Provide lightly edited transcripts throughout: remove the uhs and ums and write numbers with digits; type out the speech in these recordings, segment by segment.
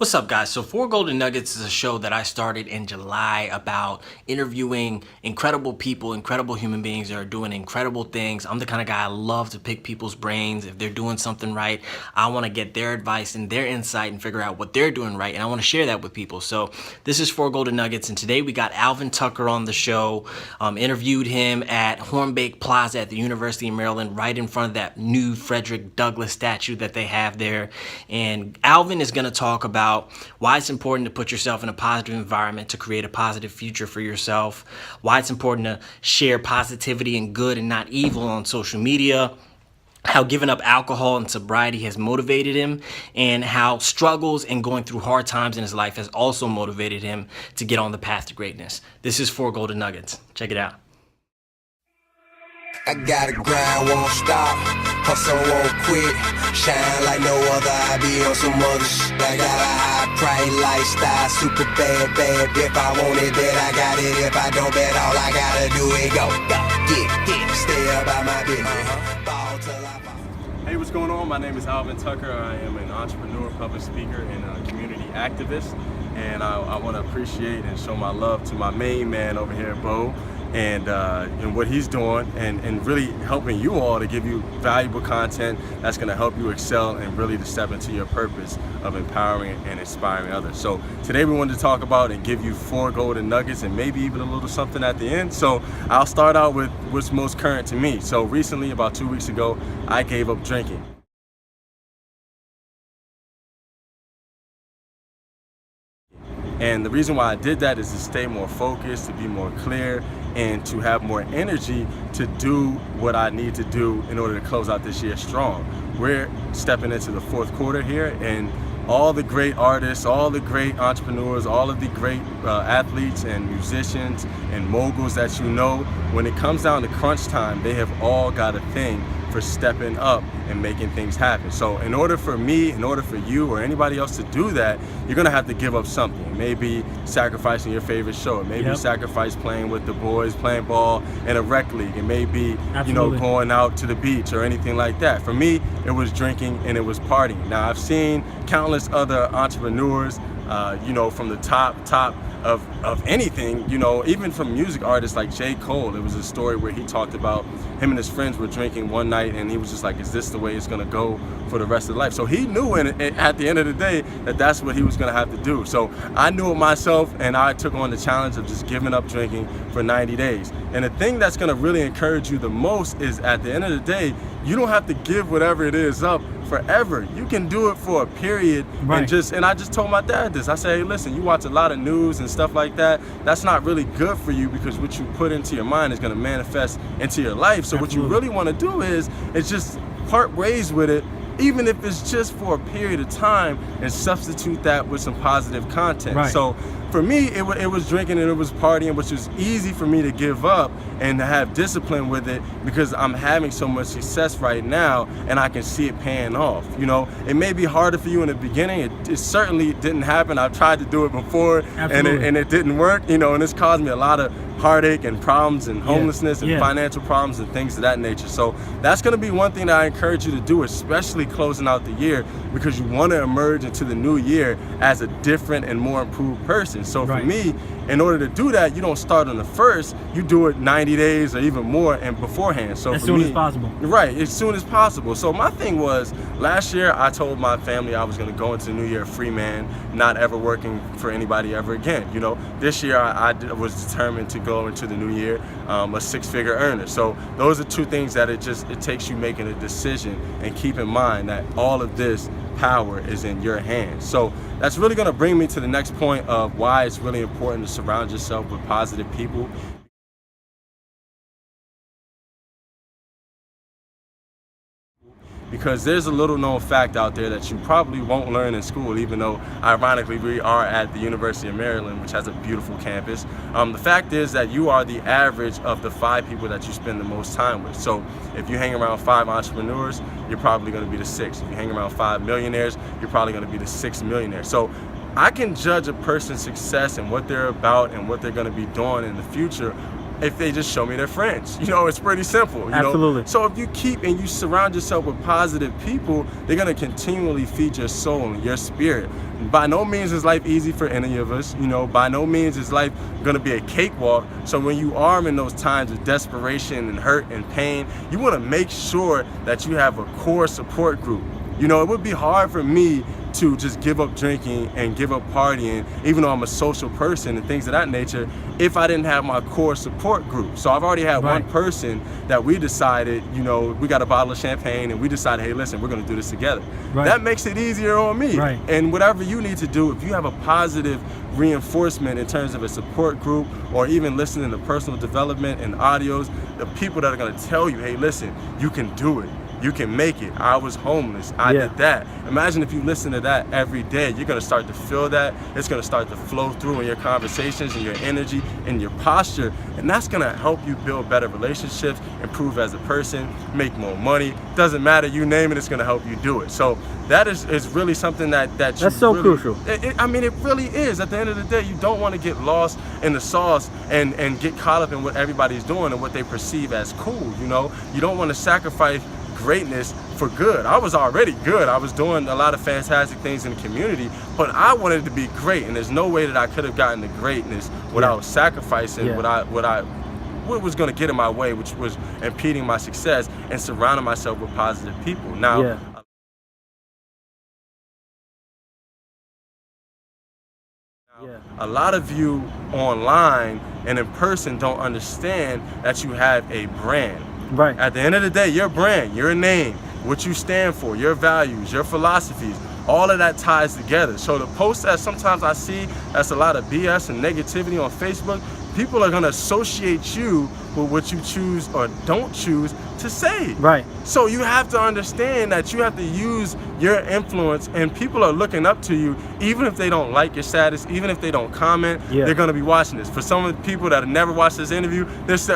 What's up, guys? So Four Golden Nuggets is a show that I started in July about interviewing incredible people, incredible human beings that are doing incredible things. I'm the kind of guy I love to pick people's brains. If they're doing something right, I want to get their advice and their insight and figure out what they're doing right, and I want to share that with people. So this is Four Golden Nuggets, and today we got Alvin Tucker on the show. Interviewed him at Hornbeck Plaza at the University of Maryland, right in front of that new Frederick Douglass statue that they have there. And Alvin is going to talk about why it's important to put yourself in a positive environment to create a positive future for yourself, why it's important to share positivity and good and not evil on social media, how giving up alcohol and sobriety has motivated him, and how struggles and going through hard times in his life has also motivated him to get on the path to greatness. This is Four Golden Nuggets. Check it out. I gotta grind, won't stop, hustle, won't quit, shine like no other, I be on some other shit. I got a high price lifestyle, super bad, if I want it, bet I got it, if I don't bet, all I gotta do is go, get, stay about my business, ball till I fall. Hey, what's going on? My name is Alvin Tucker. I am an entrepreneur, public speaker, and a community activist, and I want to appreciate and show my love to my main man over here, Bo, and what he's doing, and really helping you all to give you valuable content that's going to help you excel and really to step into your purpose of empowering and inspiring others. So today we wanted to talk about and give you 4 golden nuggets and maybe even a little something at the end. So I'll start out with what's most current to me. So recently, about 2 weeks ago, I gave up drinking. And the reason why I did that is to stay more focused, to be more clear, and to have more energy to do what I need to do in order to close out this year strong. We're stepping into the 4th quarter here, and all the great artists, all the great entrepreneurs, all of the great athletes and musicians and moguls that you know, when it comes down to crunch time, they have all got a thing for stepping up and making things happen. So in order for me, in order for you or anybody else to do that, you're gonna have to give up something. Maybe sacrificing your favorite show. It may be sacrifice playing with the boys, playing ball in a rec league. It may be, going out to the beach or anything like that. For me, it was drinking and it was partying. Now I've seen countless other entrepreneurs, from the top of anything, even from music artists like J. Cole. There was a story where he talked about him and his friends were drinking one night, and he was just like, is this the way it's gonna go for the rest of life? So he knew at the end of the day that that's what he was gonna have to do. So I knew it myself, and I took on the challenge of just giving up drinking for 90 days. And the thing that's gonna really encourage you the most is at the end of the day, you don't have to give whatever it is up forever. You can do it for a period. Right. And I just told my dad this. I said, hey, listen, you watch a lot of news and stuff like that. That's not really good for you, because what you put into your mind is going to manifest into your life. So what you really want to do is just part ways with it, even if it's just for a period of time, and substitute that with some positive content. Right. So for me, it was drinking and it was partying, which was easy for me to give up and to have discipline with it, because I'm having so much success right now and I can see it paying off. It may be harder for you in the beginning. It certainly didn't happen. I've tried to do it before, and it didn't work, and it's caused me a lot of heartache and problems and homelessness and financial problems and things of that nature. So that's going to be one thing that I encourage you to do, especially closing out the year, because you want to emerge into the new year as a different and more improved person. So for me, in order to do that, you don't start on the 1st, you do it 90 days or even more and beforehand. So as soon as possible. Right, as soon as possible. So my thing was, last year I told my family I was going to go into the new year a free man, not ever working for anybody ever again. This year I was determined to go into the new year a 6-figure earner. So those are 2 things that it takes you making a decision, and keep in mind that all of this power is in your hands. So that's really going to bring me to the next point of why it's really important to surround yourself with positive people. Because there's a little known fact out there that you probably won't learn in school, even though ironically we are at the University of Maryland, which has a beautiful campus. The fact is that you are the average of the 5 people that you spend the most time with. So if you hang around 5 entrepreneurs, you're probably going to be the 6th. If you hang around 5 millionaires, you're probably going to be the 6th millionaire. So I can judge a person's success and what they're about and what they're going to be doing in the future if they just show me their friends. You know, it's pretty simple. You Absolutely. know? So if you keep and you surround yourself with positive people, they're gonna continually feed your soul and your spirit. By no means is life easy for any of us. You know, by no means is life gonna be a cakewalk. So when you are in those times of desperation and hurt and pain, you wanna make sure that you have a core support group. You know, it would be hard for me to just give up drinking and give up partying, even though I'm a social person and things of that nature, if I didn't have my core support group. So I've already had one person that we decided, you know, we got a bottle of champagne and we decided, hey, listen, we're gonna do this together. That makes it easier on me. And whatever you need to do, if you have a positive reinforcement in terms of a support group or even listening to personal development and audios, the people that are gonna tell you, hey, listen, you can do it. You can make it. I was homeless. I did that. Imagine if you listen to that every day. You're going to start to feel that. It's going to start to flow through in your conversations and your energy and your posture. And that's going to help you build better relationships, improve as a person, make more money. Doesn't matter. You name it, it's going to help you do it. So that is really something that's so really, crucial. I mean, it really is. At the end of the day, you don't want to get lost in the sauce and get caught up in what everybody's doing and what they perceive as cool. You know, you don't want to sacrifice greatness for good. I was already good. I was doing a lot of fantastic things in the community, but I wanted to be great, and there's no way that I could have gotten to greatness without sacrificing what was going to get in my way, which was impeding my success, and surrounding myself with positive people. Now, a lot of you online and in person don't understand that you have a brand. At the end of the day, your brand, your name, what you stand for, your values, your philosophies, all of that ties together. So the posts that sometimes I see, that's a lot of BS and negativity on Facebook, people are gonna associate you with what you choose or don't choose to say. So you have to understand that you have to use your influence, and people are looking up to you, even if they don't like your status, even if they don't comment, they're gonna be watching this. For some of the people that have never watched this interview,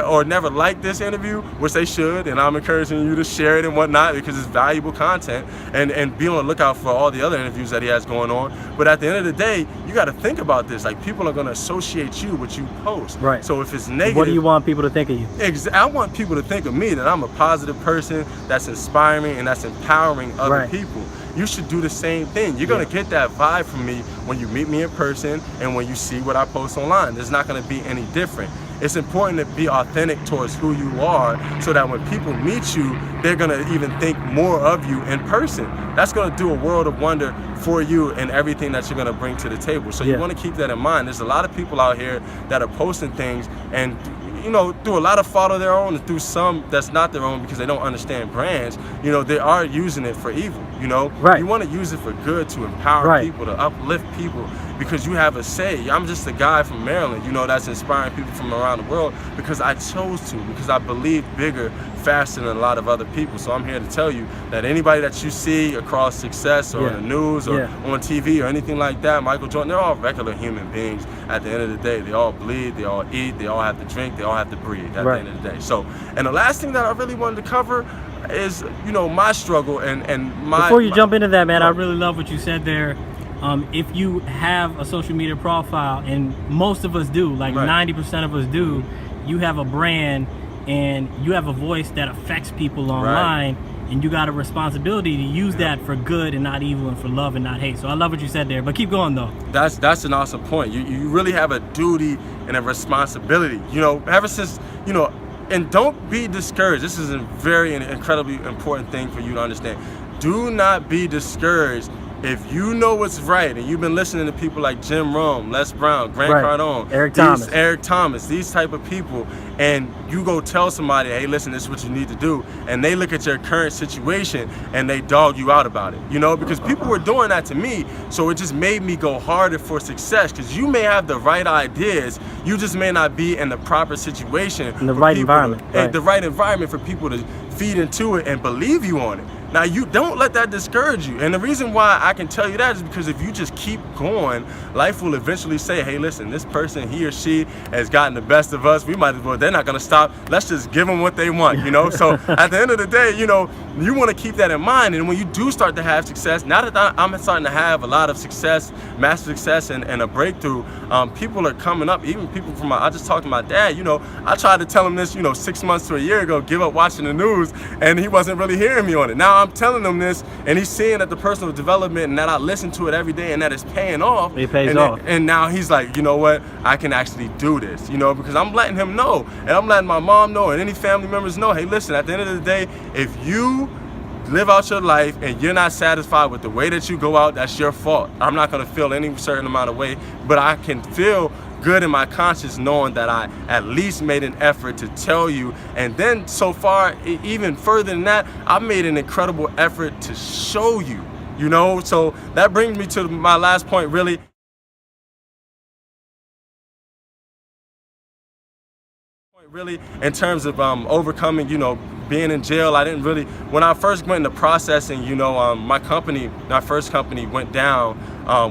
or never liked this interview, which they should, and I'm encouraging you to share it and whatnot because it's valuable content, and be on the lookout for all the other interviews that he has going on. But at the end of the day, you gotta think about this. Like, people are gonna associate you with what you post. So if it's negative, what do you want people to think of you? I want people to think of me that I'm a positive person that's inspiring and that's empowering other people. You should do the same thing. You're gonna get that vibe from me when you meet me in person and when you see what I post online. There's not gonna be any different. It's important to be authentic towards who you are, so that when people meet you, they're gonna even think more of you in person. That's gonna do a world of wonder for you and everything that you're gonna bring to the table. So you wanna keep that in mind. There's a lot of people out here that are posting things, and you know, through a lot of fault of their own and through some that's not their own because they don't understand brands, you know, they are using it for evil, you know? You want to use it for good, to empower people, to uplift people, because you have a say. I'm just a guy from Maryland, you know, that's inspiring people from around the world because I chose to, because I believe bigger, faster than a lot of other people. So I'm here to tell you that anybody that you see across success or in the news or on TV or anything like that, Michael Jordan, they're all regular human beings. At the end of the day, they all bleed, they all eat, they all have to drink, they all have to breathe at the end of the day. So, and the last thing that I really wanted to cover is, you know, my struggle and my... Before you jump into that, man, I really love what you said there. If you have a social media profile, and most of us do, like 90% of us do, you have a brand and you have a voice that affects people online, and you got a responsibility to use that for good and not evil, and for love and not hate. So I love what you said there, but keep going though. That's an awesome point. You really have a duty and a responsibility, you know, ever since, you know, and don't be discouraged. This is a very incredibly important thing for you to understand. Do not be discouraged. If you know what's right, and you've been listening to people like Jim Rome, Les Brown, Grant Cardone, Eric Thomas, these type of people, and you go tell somebody, hey, listen, this is what you need to do, and they look at your current situation and they dog you out about it, you know, because people were doing that to me, so it just made me go harder for success, because you may have the right ideas, you just may not be in the proper situation, in the right environment, the right environment for people to feed into it and believe you on it. Now, you don't let that discourage you. And the reason why I can tell you that is because if you just keep going, life will eventually say, hey, listen, this person, he or she has gotten the best of us. We might as well, they're not going to stop. Let's just give them what they want, you know? So at the end of the day, you know, you want to keep that in mind. And when you do start to have success, now that I'm starting to have a lot of success, massive success, and a breakthrough, people are coming up, even people from I just talked to my dad, you know, I tried to tell him this, you know, 6 months to a year ago, give up watching the news, and he wasn't really hearing me on it. Now I'm telling him this, and he's seeing that the personal development and that I listen to it every day and that it's paying off. It pays off. And now he's like, you know what, I can actually do this, you know, because I'm letting him know, and I'm letting my mom know, and any family members know, hey, listen, at the end of the day, if you live out your life and you're not satisfied with the way that you go out, that's your fault. I'm not going to feel any certain amount of way, but I can feel good in my conscience knowing that I at least made an effort to tell you. And then so far, even further than that, I made an incredible effort to show you, you know. So that brings me to my last point, really. Really, in terms of overcoming, you know, being in jail, I didn't really, when I first went into processing, you know, my first company went down,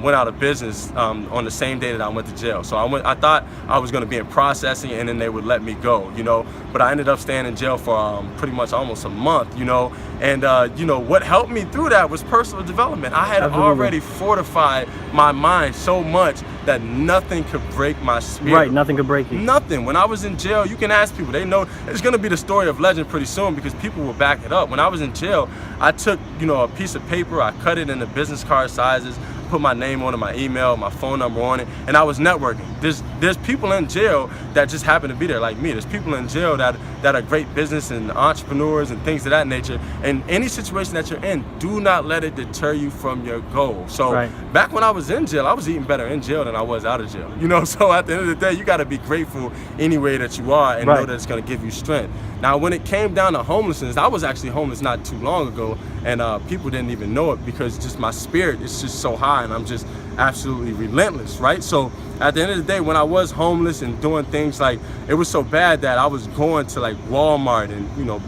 went out of business on the same day that I went to jail. So I thought I was going to be in processing and then they would let me go, you know, but I ended up staying in jail for pretty much almost a month, you know, and you know, what helped me through that was personal development. I had already fortified my mind so much that nothing could break my spirit. Right, nothing could break you. Nothing. When I was in jail, you can ask people, they know it's going to be the story of legend pretty soon because people will back it up. When I was in jail, I took, you know, a piece of paper, I cut it into business card sizes, put my name on it, my email, my phone number on it, and I was networking. There's people in jail that just happen to be there like me. There's people in jail that are great business and entrepreneurs and things of that nature. And any situation that you're in, do not let it deter you from your goal. So back when I was in jail, I was eating better in jail than I was out of jail. You know, so at the end of the day, you got to be grateful any way that you are and know that it's going to give you strength. Now, when it came down to homelessness, I was actually homeless not too long ago, and people didn't even know it because just my spirit is just so high and I'm just absolutely relentless, right? So at the end of the day, when I was homeless and doing things like, it was so bad that I was going to like Walmart and, you know,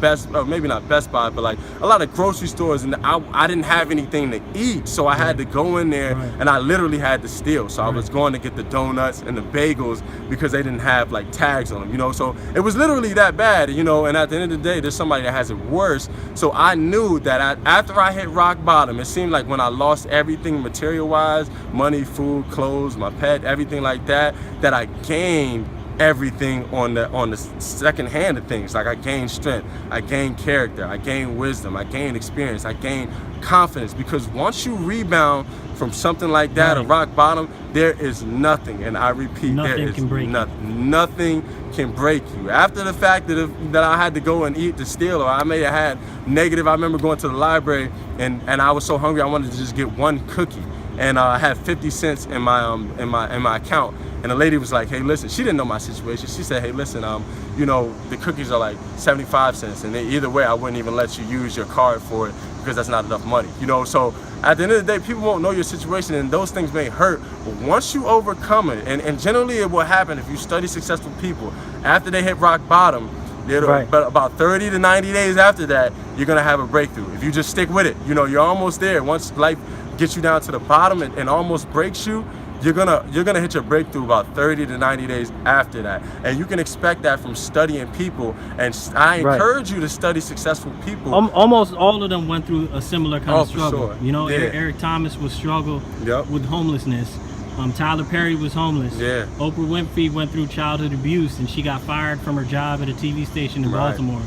maybe not Best Buy, but like a lot of grocery stores, and I didn't have anything to eat. So I had to go in there and I literally had to steal. So I was going to get the donuts and the bagels because they didn't have like tags on them, you know? So it was literally that bad, you know? And at the end of the day, there's somebody that has it worse. So I knew that after I hit rock bottom, it seemed like when I lost everything material-wise, money, food, clothes, my pet, everything like that, that I gained everything on the second hand of things. Like I gained strength, I gained character, I gained wisdom, I gained experience, I gained confidence. Because once you rebound from something like that, a rock bottom, there is nothing, and I repeat, nothing can break you. After the fact that I had to go and eat to steal, or I may have had negative, I remember going to the library and I was so hungry I wanted to just get one cookie. And I had 50 cents in my account, and the lady was like, "Hey, listen." She didn't know my situation. She said, "Hey, listen, you know, the cookies are like 75 cents, and either way, I wouldn't even let you use your card for it because that's not enough money." You know, so at the end of the day, people won't know your situation, and those things may hurt. But once you overcome it, and generally it will happen if you study successful people after they hit rock bottom. But about 30 to 90 days after that, you're gonna have a breakthrough if you just stick with it. You know, you're almost there. Once life gets you down to the bottom and almost breaks you, you're gonna hit your breakthrough about 30 to 90 days after that. And you can expect that from studying people. And I encourage you to study successful people. Almost all of them went through a similar kind of struggle. For sure. You know, Eric Thomas was struggle with homelessness. Tyler Perry was homeless. Oprah Winfrey went through childhood abuse and she got fired from her job at a TV station in Baltimore.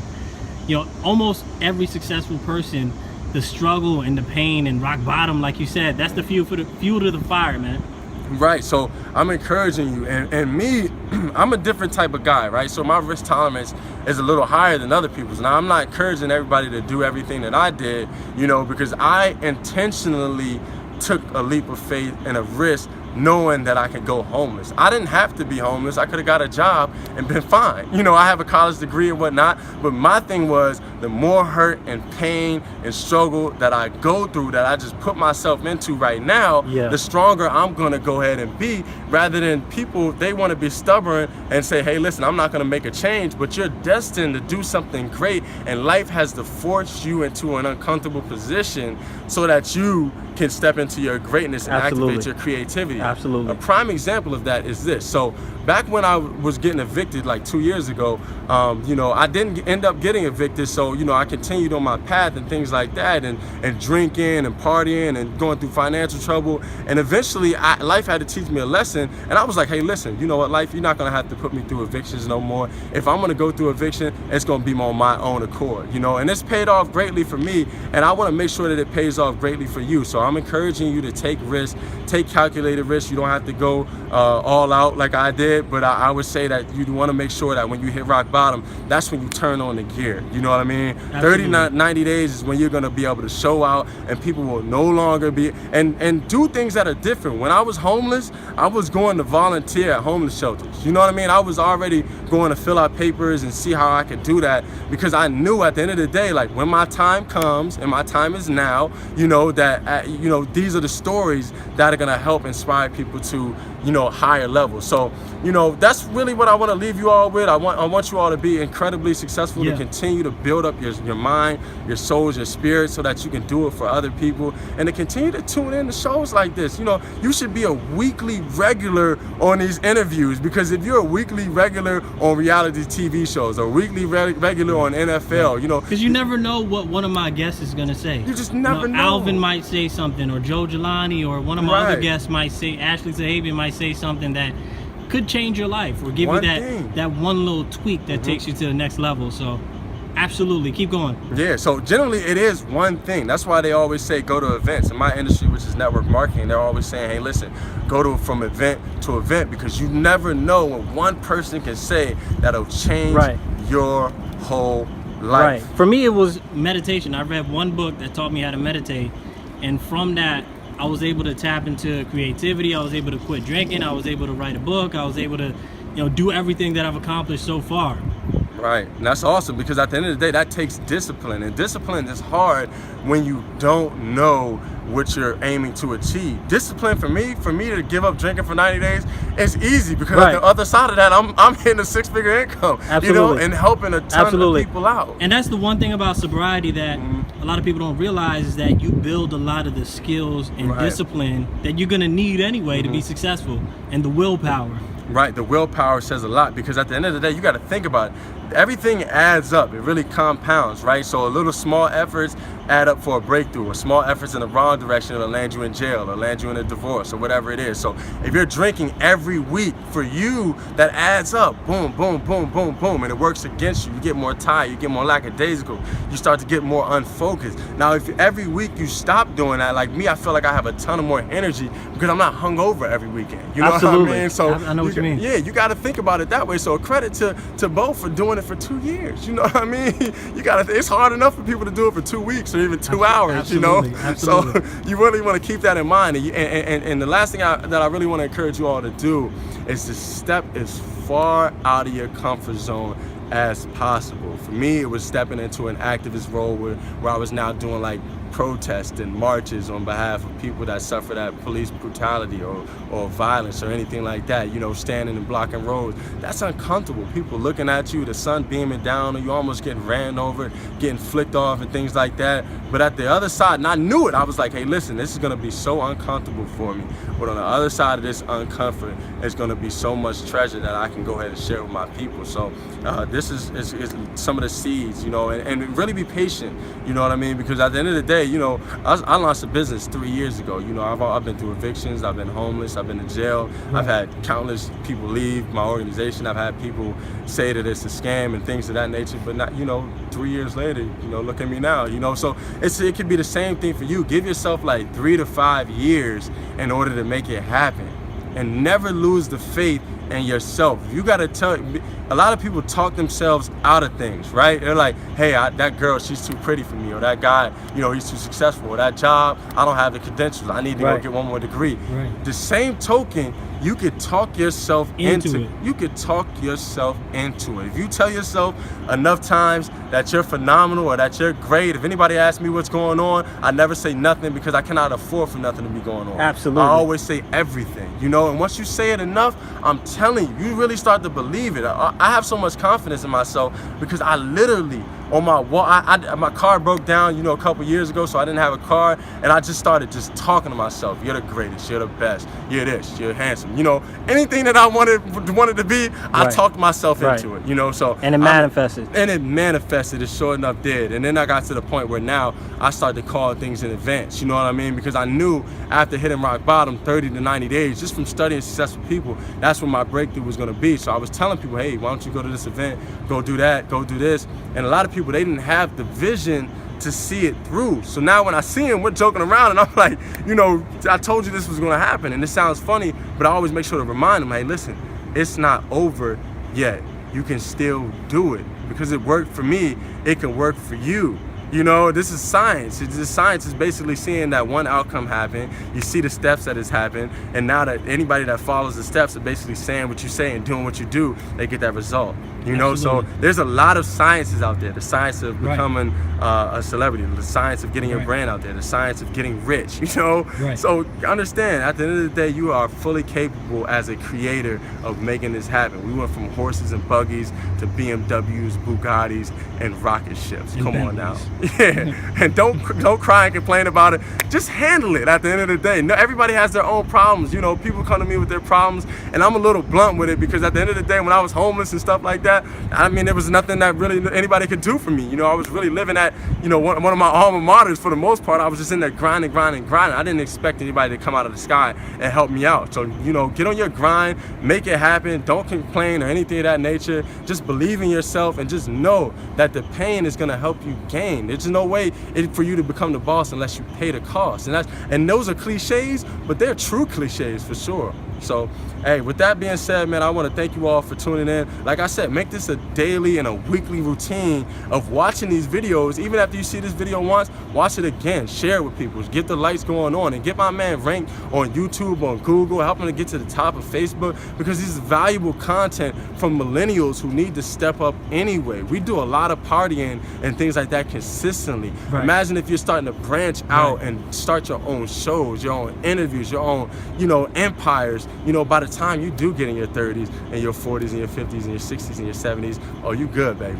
You know, almost every successful person, the struggle and the pain and rock bottom, like you said, that's the fuel to the fire, man. Right, so I'm encouraging you, and me, I'm a different type of guy, right? So my risk tolerance is a little higher than other people's. Now, I'm not encouraging everybody to do everything that I did, you know, because I intentionally took a leap of faith and a risk knowing that I could go homeless. I didn't have to be homeless. I could have got a job and been fine. You know, I have a college degree and whatnot, but my thing was the more hurt and pain and struggle that I go through, that I just put myself into right now, the stronger I'm gonna go ahead and be, rather than people, they wanna be stubborn and say, hey, listen, I'm not gonna make a change, but you're destined to do something great, and life has to force you into an uncomfortable position so that you can step into your greatness and Absolutely. activate your creativity. Absolutely. A prime example of that is this. So back when I was getting evicted like 2 years ago, you know, I didn't end up getting evicted. So, you know, I continued on my path and things like that, and drinking and partying and going through financial trouble. And eventually life had to teach me a lesson. And I was like, hey, listen, you know what, life, you're not going to have to put me through evictions no more. If I'm going to go through eviction, it's going to be on my own accord, you know, and it's paid off greatly for me. And I want to make sure that it pays off greatly for you. So I'm encouraging you to take risks, take calculated risks. You don't have to go all out like I did, but I would say that you want to make sure that when you hit rock bottom, that's when you turn on the gear. You know what I mean? Absolutely. 30, 90 days is when you're going to be able to show out, and people will no longer be, and do things that are different. When I was homeless, I was going to volunteer at homeless shelters. You know what I mean? I was already going to fill out papers and see how I could do that, because I knew at the end of the day, like when my time comes, and my time is now, you know, that, you know, these are the stories that are going to help inspire people to, you know, higher levels. So, you know, that's really what I want to leave you all with. I want you all to be incredibly successful, to continue to build up your mind, your souls, your spirit, so that you can do it for other people, and to continue to tune in to shows like this. You know, you should be a weekly regular on these interviews, because if you're a weekly regular on reality TV shows, or weekly regular on NFL, you know, because you never know what one of my guests is going to say. You just never know. Alvin might say something, or Joe Jelani, or one of my other guests might say, Ashley Zahabian might say something that could change your life, or give you that one little tweak that takes you to the next level. So absolutely, keep going. Yeah, so generally it is one thing. That's why they always say go to events. In my industry, which is network marketing, they're always saying, hey, listen, go from event to event, because you never know what one person can say that'll change your whole life. Right. For me, it was meditation. I read one book that taught me how to meditate, and from that, I was able to tap into creativity. I was able to quit drinking. I was able to write a book. I was able to, you know, do everything that I've accomplished so far. Right, and that's awesome, because at the end of the day, that takes discipline, and discipline is hard when you don't know what you're aiming to achieve. Discipline for me to give up drinking for 90 days, it's easy, because at the other side of that, I'm hitting a 6-figure income, you know, and helping a ton of people out. And that's the one thing about sobriety that a lot of people don't realize, is that you build a lot of the skills and discipline that you're gonna need anyway to be successful, and the willpower. Right, the willpower says a lot, because at the end of the day, you got to think about it. Everything adds up. It really compounds, right? So a little small efforts add up for a breakthrough, or small efforts in the wrong direction will land you in jail, or land you in a divorce, or whatever it is. So if you're drinking every week, for you, that adds up. Boom, boom, boom, boom, boom. And it works against you. You get more tired. You get more lackadaisical. You start to get more unfocused. Now, if every week you stop doing that, like me, I feel like I have a ton of more energy, because I'm not hungover every weekend. You know what I mean? So I know what you mean. Yeah, you got to think about it that way. So credit to both for doing it for 2 years. You know what I mean? You got to. It's hard enough for people to do it for 2 weeks, or even 2 hours. You know. Absolutely. So you really want to keep that in mind. And the last thing that I really want to encourage you all to do is to step as far out of your comfort zone as possible. For me, it was stepping into an activist role where I was now doing like protests and marches on behalf of people that suffer that police brutality or violence or anything like that, you know, standing and blocking roads. That's uncomfortable. People looking at you, the sun beaming down, or you almost getting ran over, getting flicked off and things like that. But at the other side, and I knew it, I was like, hey, listen, this is gonna be so uncomfortable for me. But on the other side of this uncomfort, it's gonna be so much treasure that I can go ahead and share with my people. So this is some of the seeds, you know, and really be patient, you know what I mean? Because at the end of the day, you know, I launched a business 3 years ago. You know, I've been through evictions, I've been homeless, I've been in jail, I've had countless people leave my organization, I've had people say that it's a scam and things of that nature, but not, you know, 3 years later, you know, look at me now, you know. So it could be the same thing for you. Give yourself like 3 to 5 years in order to make it happen, and never lose the faith in yourself. You gotta tell. A lot of people talk themselves out of things, right? They're like, hey, that girl, she's too pretty for me, or that guy, you know, he's too successful, or that job, I don't have the credentials, I need to go get one more degree. The same token, you could talk yourself into it. You could talk yourself into it. If you tell yourself enough times that you're phenomenal or that you're great, if anybody asks me what's going on, I never say nothing, because I cannot afford for nothing to be going on. Absolutely. I always say everything, you know, and once you say it enough, I'm telling you, you really start to believe it. I have so much confidence in myself, because I literally on my wall. My car broke down, you know, a couple years ago, so I didn't have a car, and I just started just talking to myself. You're the greatest. You're the best. You're this. You're handsome. You know, anything that I wanted to be, I talked myself into it. You know, so and it manifested. It sure enough did. And then I got to the point where now I started to call things in advance. You know what I mean? Because I knew after hitting rock bottom, 30 to 90 days, just from studying successful people, that's when my breakthrough was going to be. So I was telling people, hey, why don't you go to this event, go do that, go do this. And a lot of people, they didn't have the vision to see it through. So now when I see them, we're joking around, and I'm like, you know, I told you this was going to happen. And it sounds funny, but I always make sure to remind them, hey, listen, it's not over yet. You can still do it. Because it worked for me, it can work for you. You know, this is science. Science is basically seeing that one outcome happen. You see the steps that it's happened, and now that anybody that follows the steps are basically saying what you say and doing what you do, they get that result. You know, so there's a lot of sciences out there. The science of becoming a celebrity, the science of getting your brand out there, the science of getting rich, you know? So understand, at the end of the day, you are fully capable as a creator of making this happen. We went from horses and buggies to BMWs, Bugattis, and rocket ships. Come on now. Yeah, and don't cry and complain about it. Just handle it at the end of the day. No, everybody has their own problems. You know, people come to me with their problems, and I'm a little blunt with it because at the end of the day, when I was homeless and stuff like that, I mean, there was nothing that really anybody could do for me. You know, I was really living at, you know, one of my alma maters for the most part. I was just in there grinding. I didn't expect anybody to come out of the sky and help me out. So, you know, get on your grind, make it happen. Don't complain or anything of that nature. Just believe in yourself and just know that the pain is going to help you gain. There's no way for you to become the boss unless you pay the cost. And those are cliches, but they're true cliches for sure. So, hey, with that being said, man, I want to thank you all for tuning in. Like I said, make this a daily and a weekly routine of watching these videos. Even after you see this video once, watch it again. Share it with people. Get the lights going on. And get my man ranked on YouTube, on Google. Help him to get to the top of Facebook. Because this is valuable content from millennials who need to step up anyway. We do a lot of partying and things like that consistently. Imagine if you're starting to branch out and start your own shows, your own interviews, your own, you know, empires. You know, by the time you do get in your 30s and your 40s and your 50s and your 60s and your 70s, oh, you good, baby.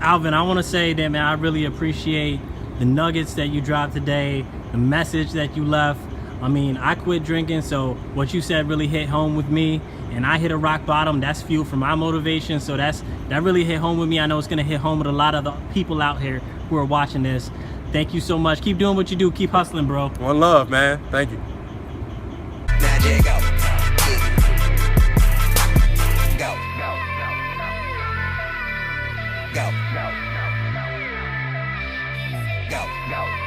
Alvin, I want to say that, man, I really appreciate the nuggets that you dropped today, the message that you left. I mean, I quit drinking, so what you said really hit home with me, and I hit a rock bottom. That's fuel for my motivation, so that really hit home with me. I know it's going to hit home with a lot of the people out here who are watching this. Thank you so much. Keep doing what you do. Keep hustling, bro. One love, man. Thank you. Now there you go. Go. Go. Go.